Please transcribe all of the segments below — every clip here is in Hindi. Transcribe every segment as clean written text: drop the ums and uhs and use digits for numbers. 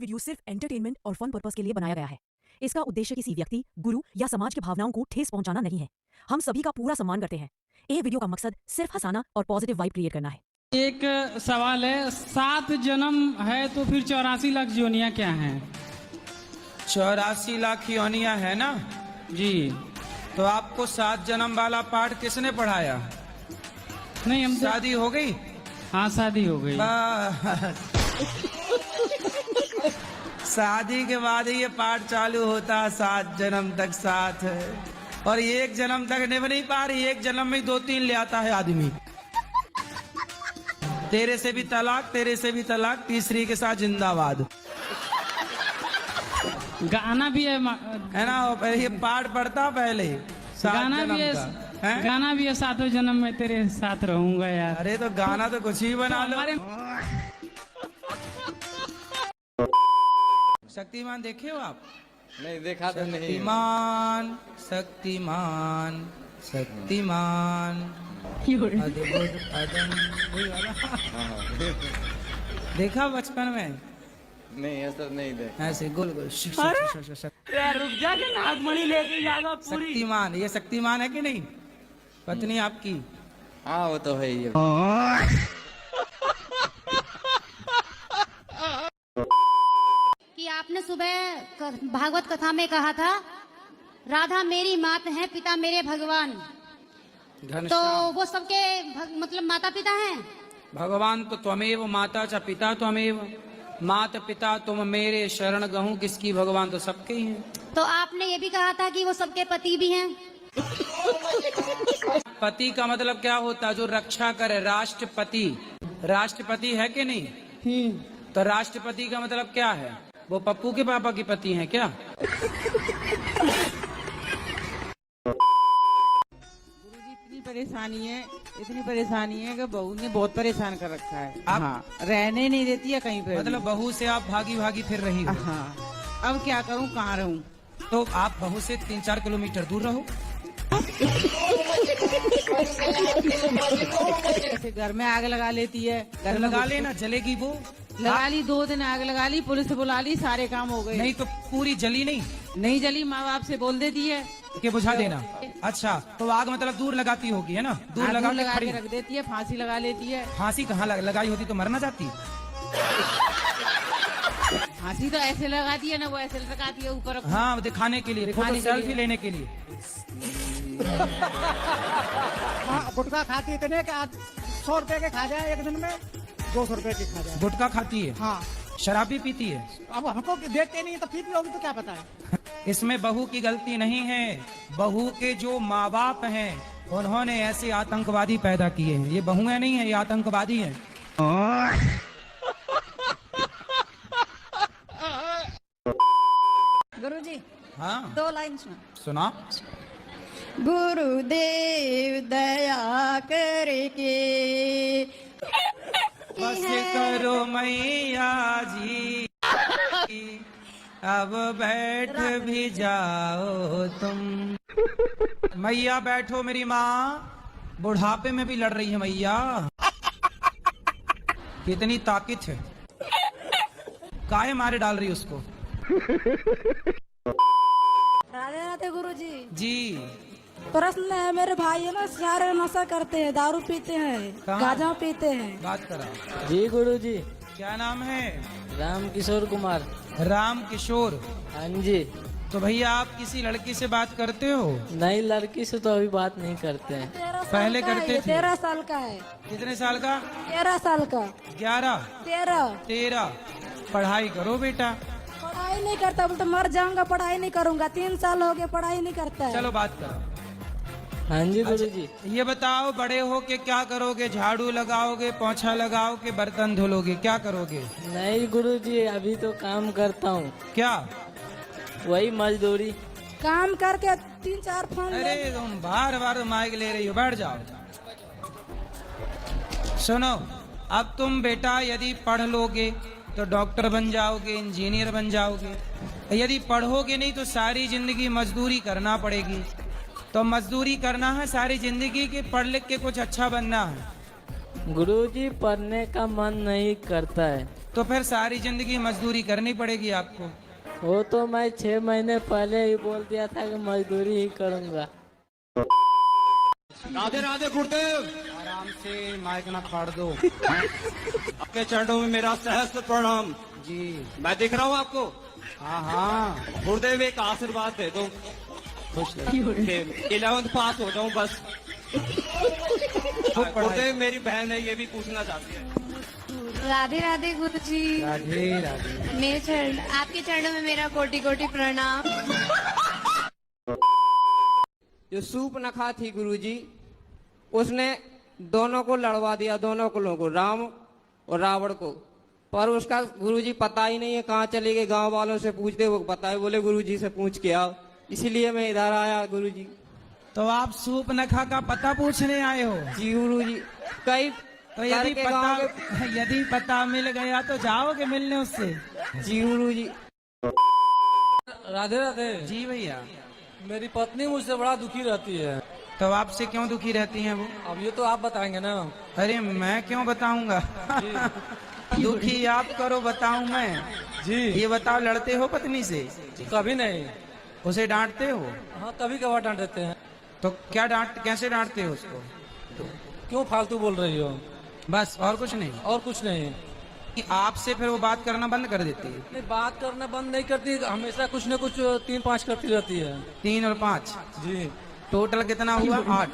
वीडियो सिर्फ एंटरटेनमेंट और फन पर्पस के लिए बनाया गया है। इसका उद्देश्य किसी व्यक्ति, गुरु या समाज के भावनाओं को ठेस पहुंचाना नहीं है। हम सभी का पूरा सम्मान करते हैं। ये वीडियो का मकसद सिर्फ हंसाना और पॉजिटिव वाइब क्रिएट करना है। एक सवाल है, 7 जन्म है तो फिर 84 लाख योनियां क्या हैं? 84 लाख योनियां है ना जी। तो आपको 7 जन्म वाला पाठ किसने पढ़ाया? नहीं, हम शादी हो गई? हाँ, शादी हो गई। शादी के बाद ही ये पाठ चालू होता, 7 जन्म तक साथ है। और 1 जन्म तक निभ नहीं पा रही, 1 जन्म में 2-3 ले आता है आदमी। तेरे से भी तलाक, तेरे से भी तलाक, तीसरी के साथ जिंदाबाद। गाना भी है ना? ये पाठ पढ़ता पहले, गाना भी है, गाना भी है, 7 जन्म में तेरे साथ रहूंगा यार। अरे तो गाना तो कुछ ही बना लो। शक्तिमान देखे हो आप? नहीं देखा तो नहीं। शक्तिमान शक्तिमान शक्तिमान अद्भुत देखा बचपन में? नहीं ऐसा नहीं देखा। ऐसे गोल गोल रुक जा के नागमणि लेके जाएगा पूरी। शक्तिमान, ये शक्तिमान है कि नहीं? पत्नी आपकी? हाँ वो तो है ही। कि आपने सुबह भागवत कथा में कहा था, राधा मेरी मात है, पिता मेरे भगवान। तो वो सबके मतलब माता पिता हैं? भगवान तो त्वमेव माता च पिता त्वमेव, माता पिता तुम मेरे शरण गहूं किसकी, भगवान तो सबके ही हैं। तो आपने ये भी कहा था कि वो सबके पति भी हैं। पति का मतलब क्या होता है? जो रक्षा करे, राष्ट्रपति। राष्ट्रपति है कि नहीं? तो राष्ट्रपति का मतलब क्या है? वो पप्पू के पापा की पति हैं क्या? इतनी परेशानी है कि बहू ने बहुत परेशान कर रखा है। हाँ, रहने नहीं देती है कहीं पे। मतलब बहू से आप भागी भागी फिर रही हो? हाँ, अब क्या करूं, कहाँ रहूं? तो आप बहू से 3-4 किलोमीटर दूर रहो। ऐसे घर में आग लगा लेती है। घर लगा लेना, जलेगी वो। लगा ली, 2 दिन आग लगा ली, पुलिस बुला ली, सारे काम हो गए। नहीं तो पूरी जली नहीं? नहीं जली, माँ बाप से बोल देती है कि बुझा देना। अच्छा, तो आग मतलब दूर लगाती होगी, है ना? दूर लगा के रख देती है, फांसी लगा लेती है। फांसी कहाँ लगाई होती तो मर ना जाती? फांसी तो ऐसे लगाती है ना, वो ऐसे लगाती है ऊपर। हाँ, दिखाने के लिए, फोटो सेल्फी लेने के लिए। गुटखा खाती इतने के 100 रुपए के खा जाए एक दिन में, 200 रुपए की खा जाए। गुटखा खाती है? हाँ। शराब भी पीती है? अब हमको देते नहीं तो पीती होगी तो क्या पता है। इसमें बहू की गलती नहीं है, बहू के जो माँ बाप हैं उन्होंने ऐसे आतंकवादी पैदा किए हैं। ये बहुएं नहीं है, ये आतंकवादी हैं। गुरुजी, हाँ 2 लाइन सुना। गुरुदेव दया करके बस करो मैया जी, अब बैठ भी जाओ तुम। मैया बैठो मेरी माँ, बुढ़ापे में भी लड़ रही है मैया। कितनी ताकत है, काहे मारे डाल रही उसको। राधे राधे गुरुजी जी। प्रश्न है, मेरे भाई है ना, सारे नशा करते हैं, दारू पीते हैं, गांजा पीते हैं। बात करा। जी गुरुजी। क्या नाम है? राम किशोर कुमार। राम किशोर? हाँ जी। तो भैया आप किसी लड़की से बात करते हो? नहीं, लड़की से तो अभी बात नहीं करते हैं। पहले करते थे। 13 साल का है। कितने साल का? 13 साल का। 11? 13। पढ़ाई करो बेटा। पढ़ाई नहीं करता, बोलते मर जाऊंगा, पढ़ाई नहीं करूंगा। 3 साल हो गए, पढ़ाई नहीं करता है। चलो बात करो। हाँ जी गुरुजी। ये बताओ, बड़े हो के क्या करोगे? झाड़ू लगाओगे, पोंछा लगाओगे, बर्तन धुलोगे, क्या करोगे? नहीं गुरुजी, अभी तो काम करता हूँ। क्या? वही मजदूरी। काम करके 3-4 फोन। अरे तुम बार बार माइक ले रही हो, बैठ जाओ। सुनो, अब तुम बेटा यदि पढ़ लोगे तो डॉक्टर बन जाओगे, इंजीनियर बन जाओगे। यदि पढ़ोगे नहीं तो सारी जिंदगी मजदूरी करना पड़ेगी। तो मजदूरी करना है सारी जिंदगी की, पढ़ लिख के कुछ अच्छा बनना है। गुरुजी, पढ़ने का मन नहीं करता है। तो फिर सारी जिंदगी मजदूरी करनी पड़ेगी आपको। वो तो मैं 6 महीने पहले ही बोल दिया था कि मजदूरी ही करूँगा। राधे राधे गुरुदेव। आराम से माइक ना फाड़ दो। आपके चरणों में मेरा सहस्त्र प्रणाम। जी मैं दिख रहा हूँ आपको। हाँ हाँ, गुरुदेव एक आशीर्वाद दे दो, 11th पास हो जाऊँ बस। गुरुदेव मेरी बहन है, ये भी पूछना चाहती है। राधे राधे गुरुजी। राधे राधे। मेरे चरण, आपके चरणों में मेरा कोटि कोटि प्रणाम। जो सूर्पनखा थी गुरुजी, उसने दोनों को लड़वा दिया, दोनों कुलों को, राम और रावण को। पर उसका गुरुजी पता ही नहीं है कहाँ चले गए। गांव वालों से पूछते, वो बताए, बोले गुरुजी से पूछ के आओ। इसीलिए मैं इधर आया गुरुजी। तो आप सूर्पनखा का पता पूछने आए हो? जी गुरुजी। कई तो यदि पता मिल गया तो जाओगे मिलने उससे? जी गुरुजी। राधे राधे। जी भैया। मेरी पत्नी मुझसे बड़ा दुखी रहती है। तो आपसे क्यों दुखी रहती हैं वो? अब ये तो आप बताएंगे ना। अरे मैं क्यों बताऊंगा? दुखी आप करो, बताऊं मैं? जी। ये बताओ, लड़ते हो पत्नी से? कभी नहीं। उसे डांटते हो? हाँ, कभी कभार डांट देते हैं। तो क्या कैसे डांटते हो उसको? क्यों फालतू बोल रही हो? बस, और कुछ नहीं? और कुछ नहीं। कि आपसे फिर वो बात करना बंद कर देती है? नहीं, बात करना बंद नहीं करती, हमेशा कुछ न कुछ 3-5 करती रहती है। 3 और 5? जी। टोटल कितना हुआ? 8।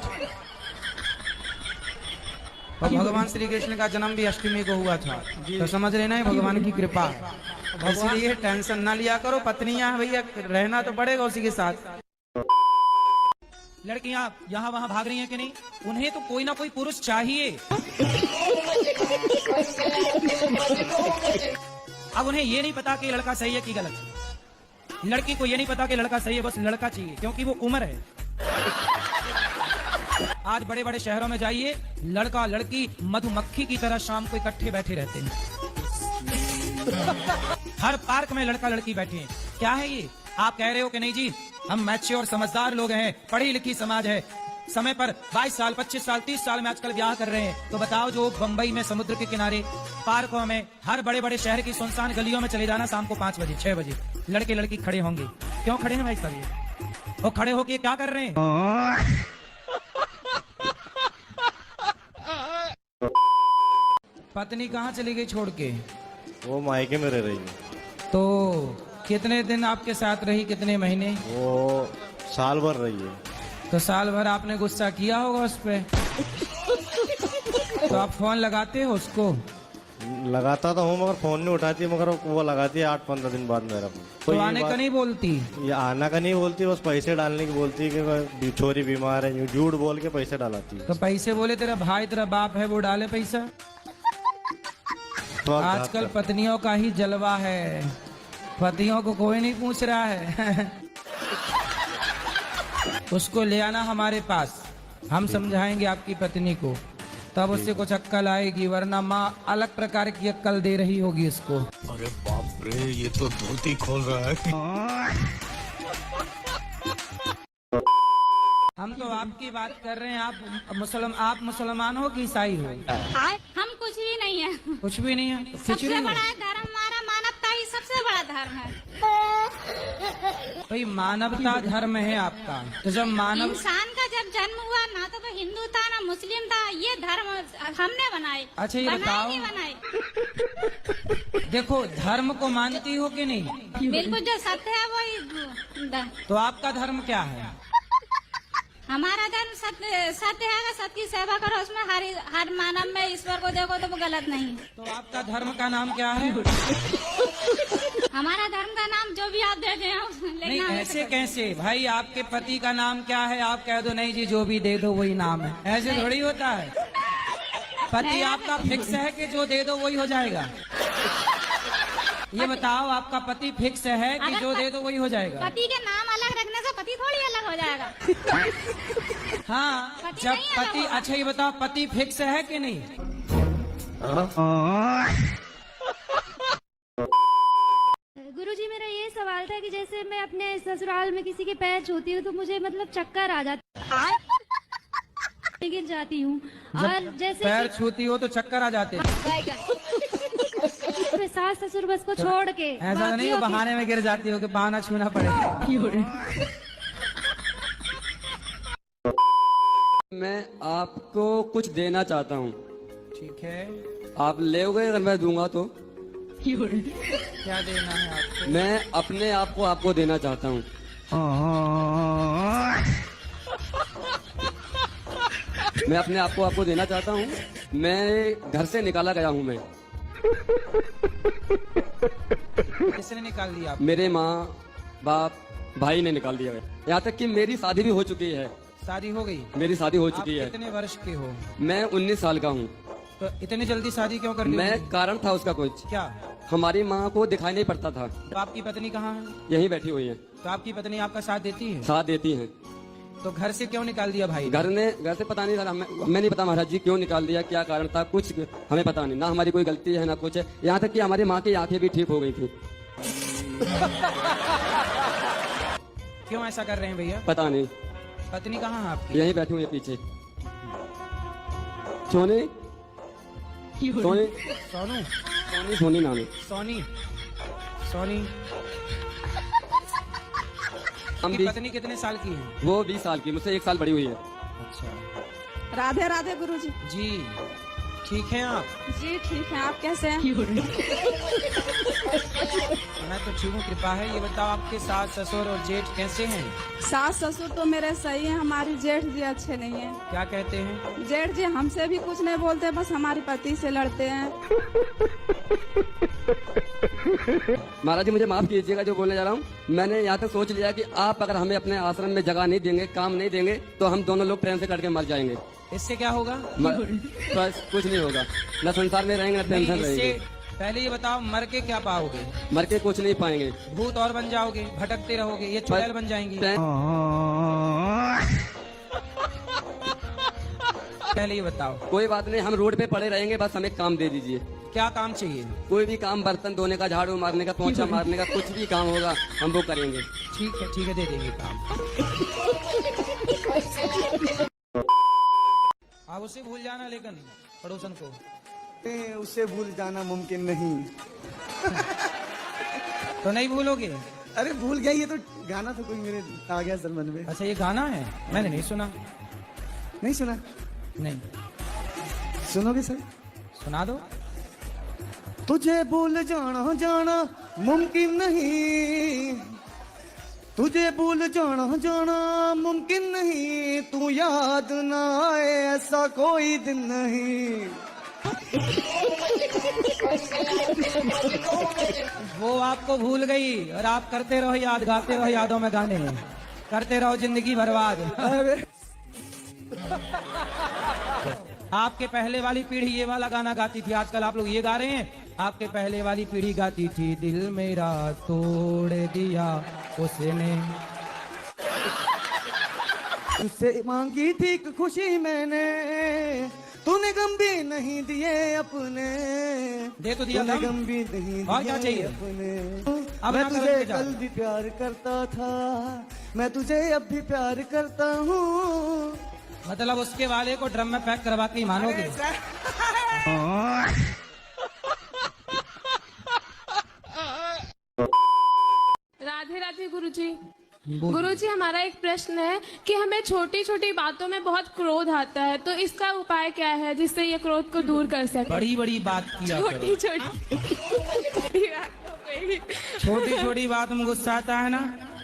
और भगवान श्री कृष्ण का जन्म भी अष्टमी को हुआ था, तो समझ लेना है भगवान की कृपा है। इसलिए टेंशन ना लिया करो। पत्नियां भैया रहना तो पड़ेगा उसी के साथ। लड़कियां यहाँ वहाँ भाग रही हैं कि नहीं? उन्हें तो कोई ना कोई पुरुष चाहिए। अब उन्हें ये नहीं पता कि लड़का सही है कि गलत। लड़की को ये नहीं पता कि लड़का सही है, बस लड़का चाहिए, क्योंकि वो उम्र है। आज बड़े बड़े शहरों में जाइए, लड़का लड़की मधुमक्खी की तरह शाम को इकट्ठे बैठे रहते हैं। हर पार्क में लड़का लड़की बैठे हैं। क्या है ये? आप कह रहे हो कि नहीं जी, हम मैच्योर समझदार लोग हैं, पढ़ी लिखी समाज है, समय पर 22 साल 25 साल 30 साल में आजकल ब्याह कर रहे हैं। तो बताओ, जो बंबई में समुद्र के किनारे, पार्कों में, हर बड़े बड़े शहर की सुनसान गलियों में चले जाना, शाम को 5 बजे 6 बजे लड़के लड़की खड़े होंगे। क्यों खड़े हैं भाई साहब? ये वो खड़े होके क्या कर रहे हैं? पत्नी कहाँ चली गई छोड़ के? वो मायके में रह रही है। तो कितने दिन आपके साथ रही? कितने महीने? वो साल भर रही है। तो साल भर आपने गुस्सा किया होगा उस पे। तो आप फोन लगाते हो उसको? लगाता तो हूँ, मगर फोन नहीं उठाती, मगर वो लगाती है 8-15 दिन बाद मेरा फोन। तो आने का नहीं बोलती? ये आना का नहीं बोलती, बस पैसे डालने की बोलती है कि छोरी बीमार है, झूठ बोल के पैसे डालाती है। तो पैसे बोले तेरा भाई तेरा बाप है, वो डाले पैसा? तो आजकल पत्नियों का ही जलवा है, पतियों को कोई नहीं पूछ रहा है। उसको ले आना हमारे पास, हम समझाएंगे आपकी पत्नी को, तब उससे कुछ अक्कल आएगी, वरना माँ अलग प्रकार की अक्कल दे रही होगी इसको। अरे बाप रे, ये तो धोती खोल रहा है। हम तो आपकी बात कर रहे हैं। आप मुसलमान हो कि ईसाई हो? हम कुछ भी नहीं है। कुछ भी नहीं है? सबसे बड़ा धर्म हमारा मानवता ही सबसे बड़ा धर्म है। भाई मानवता धर्म है आपका, तो जब इंसान का जब जन्म हुआ, ना तो वो हिंदू था ना मुस्लिम था, ये धर्म हमने बनाए। अच्छा ये बताओ, देखो धर्म को मानती हो कि नहीं? बिल्कुल, जो सत्य है वही। तो आपका धर्म क्या है? हमारा धर्म सत्य है, सत्य की सेवा करो, उसमें हर मानव में ईश्वर को देखो, तो वो गलत नहीं। तो आपका धर्म का नाम क्या है? हमारा धर्म का नाम जो भी आप दे दे। नहीं ऐसे कैसे भाई? आपके पति का नाम क्या है? आप कह दो नहीं जी जो भी दे दो वही नाम है, ऐसे थोड़ी होता है। पति आपका फिक्स है कि जो दे दो वही हो जाएगा? ये बताओ, आपका पति फिक्स है कि जो दे दो वही हो जाएगा? पति के नाम अलग रखने से पति थोड़ी अलग हो जाएगा। हाँ, जब पति, अच्छा ये बताओ पति फिक्स है कि नहीं? गुरुजी, मेरा ये सवाल था कि जैसे मैं अपने ससुराल में किसी के पैर छूती हूँ तो मुझे मतलब चक्कर आ जाता है, गिर जाती हूँ। और जैसे पैर छूती हो तो चक्कर आ जाते हैं? सास ससुर बस को छोड़ के ऐसा तो नहीं बाकियों के- बहाने में गिर जाती हो कि बहाना छूना पड़े। मैं आपको कुछ देना चाहता हूँ, ठीक है, आप लेओगे अगर मैं दूंगा तो? क्या देना है आपको? मैं अपने आप को आपको देना चाहता हूँ। मैं अपने आप को आपको देना चाहता हूँ। मैं घर से निकाला गया हूँ। मैं किसने निकाल दिया आपको? मेरे माँ बाप भाई ने निकाल दिया है। यहाँ तक कि मेरी शादी भी हो चुकी है। शादी हो गई? मेरी शादी हो आप चुकी है। कितने वर्ष के हो? मैं 19 साल का हूँ। तो इतनी जल्दी शादी क्यों कर ली? मैं कारण था उसका कुछ। क्या? हमारी माँ को दिखाई नहीं पड़ता था। तो आपकी पत्नी कहाँ है? यहीं बैठी हुई है। तो आपकी पत्नी आपका साथ देती है? साथ देती हैं। तो घर से क्यों निकाल दिया भाई? घर से पता नहीं था, हमें नहीं पता महाराज जी क्यों निकाल दिया, क्या कारण था, कुछ हमें पता नहीं। ना हमारी कोई गलती है ना कुछ है। यहाँ तक कि हमारी माँ की आंखें भी ठीक हो गई थी। क्यों ऐसा कर रहे हैं भैया? पता नहीं। पत्नी कहाँ है आपकी? यहीं बैठी हुई है पीछे। सोनी सोनी सोनू? सोनी सोनी नाम है। सोनी? सोनी? हम आपकी भी, पत्नी कितने साल की है? वो 20 साल की, मुझसे 1 साल बड़ी हुई है। अच्छा, राधे राधे गुरुजी। जी ठीक है आप? जी ठीक है, आप कैसे हैं? मैं तो ठीक हूँ, कृपा है। ये बताओ आपके सास ससुर और जेठ कैसे हैं? सास ससुर तो मेरे सही है, हमारी जेठ जी अच्छे नहीं है। क्या कहते हैं? जेठ जी हमसे भी कुछ नहीं बोलते, बस हमारी पति से लड़ते हैं। महाराज जी मुझे माफ कीजिएगा जो बोलने जा रहा हूँ। मैंने यहाँ तक सोच लिया कि आप अगर हमें अपने आश्रम में जगह नहीं देंगे, काम नहीं देंगे, तो हम दोनों लोग प्रेम से कट के मर जाएंगे। इससे क्या होगा? बस कुछ नहीं होगा। न संसार में रहेंगे न नहीं, टेंशन इससे रहेगी। पहले ये बताओ, मर के क्या पाओगे? मर के कुछ नहीं पाएंगे। भूत और बन जाओगे, भटकते रहोगे, ये चुड़ैल बन जाएंगी। पहले ये बताओ। कोई बात नहीं, हम रोड पे पड़े रहेंगे, बस हमें काम दे दीजिए। क्या काम चाहिए? कोई भी काम, बर्तन धोने का, झाड़ू मारने का, पोंछा मारने का, कुछ भी काम होगा हम वो करेंगे। ठीक है, दे देंगे काम। आप उससे भूल जाना, लेकिन पड़ोसन को उससे भूल जाना मुमकिन नहीं। तो नहीं भूलोगे? अरे भूल गया, ये तो गाना तो कोई मेरे आ गया सर मन में। अच्छा, ये गाना है? मैंने नहीं सुना। नहीं सुना? नहीं। सुनोगे सर? सुना दो। तुझे भूल जाना जाना मुमकिन नहीं, तुझे भूल जाना जाना मुमकिन नहीं, तू याद ना आए ऐसा कोई दिन नहीं। वो आपको भूल गई और आप करते रहो याद, गाते रहो यादों में गाने, करते रहो जिंदगी बर्बाद। आपके पहले वाली पीढ़ी ये वाला गाना गाती थी, आजकल आप लोग ये गा रहे हैं। आपके पहले वाली पीढ़ी गाती थी, दिल मेरा तोड़ दिया उसने, तुझसे मांगी थी खुशी मैंने, तूने गम भी नहीं दिए अपने। दे तो दिया, गम भी नहीं और क्या चाहिए अपने। अब मैं ना तुझे करोगे क्या? कल भी प्यार करता था, मैं तुझे अब भी प्यार करता हूँ। मतलब उसके वाले को ड्रम में पैक करवा के ही मानोगे? राधे राधे गुरुजी। गुरुजी, हमारा एक प्रश्न है कि हमें छोटी छोटी बातों में बहुत क्रोध आता है, तो इसका उपाय क्या है जिससे ये क्रोध को दूर कर सके? बड़ी बड़ी बात किया करो। छोटी छोटी छोटी बात में गुस्सा आता है ना,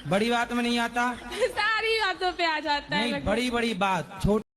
बड़ी बात में नहीं आता। सारी बातों पे आ जाता है। नहीं, बड़ी बड़ी बात, छोटी